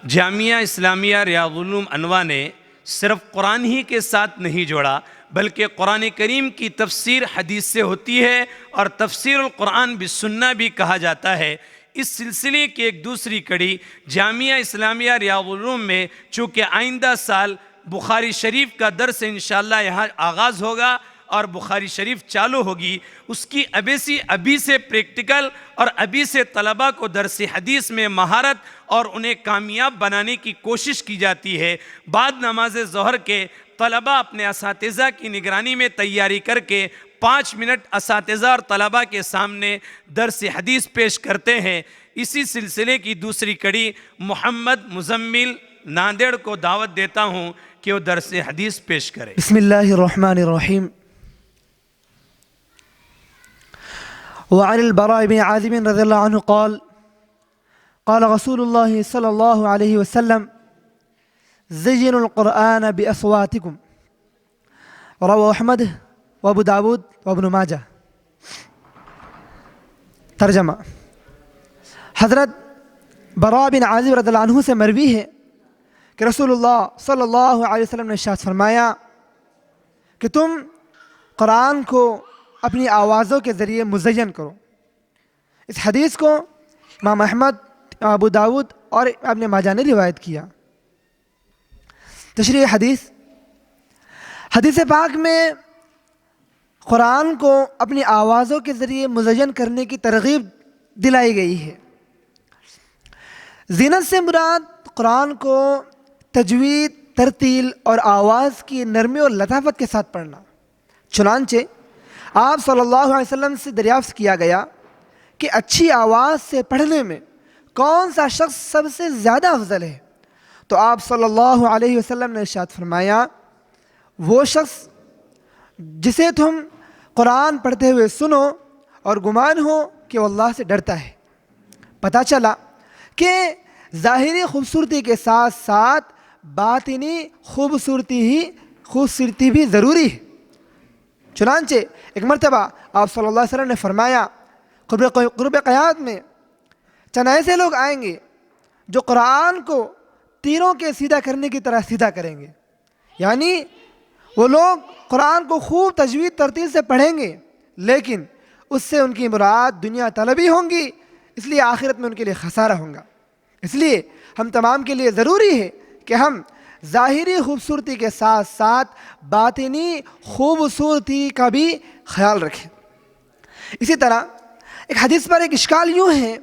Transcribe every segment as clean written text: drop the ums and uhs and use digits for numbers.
جامعہ اسلامیہ ریاض العلوم انواع نے صرف قرآن ہی کے ساتھ نہیں جوڑا، بلکہ قرآن کریم کی تفسیر حدیث سے ہوتی ہے اور تفسیر القرآن بالسنہ بھی کہا جاتا ہے۔ اس سلسلے کی ایک دوسری کڑی جامعہ اسلامیہ ریاض العلوم میں، چونکہ آئندہ سال بخاری شریف کا درس انشاءاللہ یہاں آغاز ہوگا اور بخاری شریف چالو ہوگی، اس کی ابھی سے پریکٹیکل اور ابھی سے طلبہ کو درس حدیث میں مہارت اور انہیں کامیاب بنانے کی کوشش کی جاتی ہے۔ بعد نماز ظہر کے طلبہ اپنے اساتذہ کی نگرانی میں تیاری کر کے 5 منٹ اساتذہ اور طلبہ کے سامنے درس حدیث پیش کرتے ہیں۔ اسی سلسلے کی دوسری کڑی محمد مزمل ناندیڑ کو دعوت دیتا ہوں کہ وہ درس حدیث پیش کرے۔ بسم اللہ الرحمن الرحیم۔ وعن البراء بن عازب رضی اللہ عنہ قال قال رسول اللہ صلی اللہ علیہ وسلم زینوا القرآن بأصواتکم، رواه احمد وابو داود وابن ماجہ۔ ترجمہ: حضرت براء بن عازب رضی اللہ عنہ سے مروی ہے کہ رسول اللہ صلی اللہ علیہ وسلم نے ارشاد فرمایا کہ تم قرآن کو اپنی آوازوں کے ذریعے مزین کرو۔ اس حدیث کو امام احمد، ابو داود اور ابن ماجہ نے روایت کیا۔ تشریح حدیث پاک میں قرآن کو اپنی آوازوں کے ذریعے مزین کرنے کی ترغیب دلائی گئی ہے۔ زینت سے مراد قرآن کو تجوید، ترتیل اور آواز کی نرمی اور لطافت کے ساتھ پڑھنا۔ چنانچہ آپ صلی اللہ علیہ وسلم سے دریافت کیا گیا کہ اچھی آواز سے پڑھنے میں کون سا شخص سب سے زیادہ افضل ہے؟ تو آپ صلی اللہ علیہ وسلم نے ارشاد فرمایا، وہ شخص جسے تم قرآن پڑھتے ہوئے سنو اور گمان ہو کہ وہ اللہ سے ڈرتا ہے۔ پتہ چلا کہ ظاہری خوبصورتی کے ساتھ ساتھ باطنی خوبصورتی بھی ضروری ہے۔ چنانچہ ایک مرتبہ آپ صلی اللہ علیہ وسلم نے فرمایا، قرب قیامت میں چند ایسے لوگ آئیں گے جو قرآن کو تیروں کے سیدھا کرنے کی طرح سیدھا کریں گے، یعنی وہ لوگ قرآن کو خوب تجوید ترتیل سے پڑھیں گے، لیکن اس سے ان کی مراد دنیا طلبی ہوں گی، اس لیے آخرت میں ان کے لیے خسارہ ہوگا۔ اس لیے ہم تمام کے لیے ضروری ہے کہ ہم ظاہری خوبصورتی کے ساتھ ساتھ باطنی خوبصورتی کا بھی خیال رکھیں۔ اسی طرح ایک حدیث پر ایک اشکال یوں ہے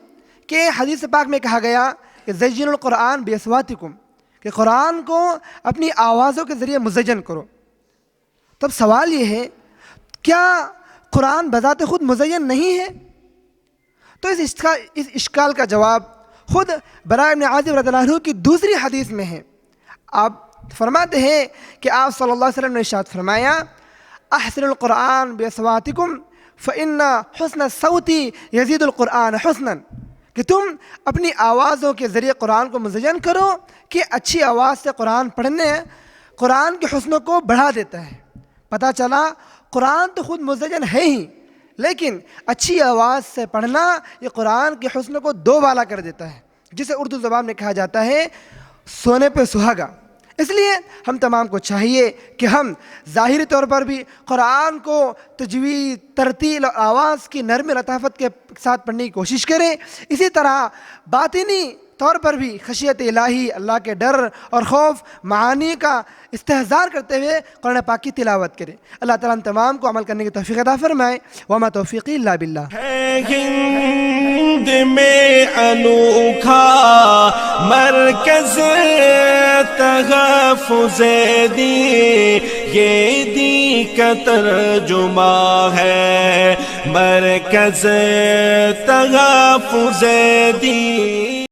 کہ حدیث پاک میں کہا گیا کہ زینوا القرآن باصواتکم، کہ قرآن کو اپنی آوازوں کے ذریعے مزین کرو۔ تب سوال یہ ہے، کیا قرآن بذات خود مزین نہیں ہے؟ تو اس اشکال کا جواب خود براء بن عازب رضی اللہ عنہ کی دوسری حدیث میں ہے۔ آپ فرماتے ہیں کہ آپ صلی اللہ علیہ وسلم نے ارشاد فرمایا، احسن القرآن باصواتکم فإن حسن الصوت یزید القرآن حسنا، کہ تم اپنی آوازوں کے ذریعے قرآن کو مزین کرو کہ اچھی آواز سے قرآن پڑھنے قرآن کے حسن کو بڑھا دیتا ہے۔ پتہ چلا قرآن تو خود مزین ہے ہی، لیکن اچھی آواز سے پڑھنا یہ قرآن کے حسن کو دو بالا کر دیتا ہے، جسے اردو زبان میں کہا جاتا ہے سونے پہ سہاگا۔ اس لیے ہم تمام کو چاہیے کہ ہم ظاہری طور پر بھی قرآن کو تجوید، ترتیل اور آواز کی نرم لطافت کے ساتھ پڑھنے کی کوشش کریں۔ اسی طرح باطنی طور پر بھی خشیت الہی، اللہ کے ڈر اور خوف معانی کا استحضار کرتے ہوئے قرآن پاک کی تلاوت کریں۔ اللہ تعالیٰ ہم تمام کو عمل کرنے کی توفیق عطا فرمائے۔ وما توفیقی الا باللہ۔ ہے ہند میں انوکھا مرکز تحفظ دین، یہ دین کا ترجمہ ہے مرکز تحفظ دین۔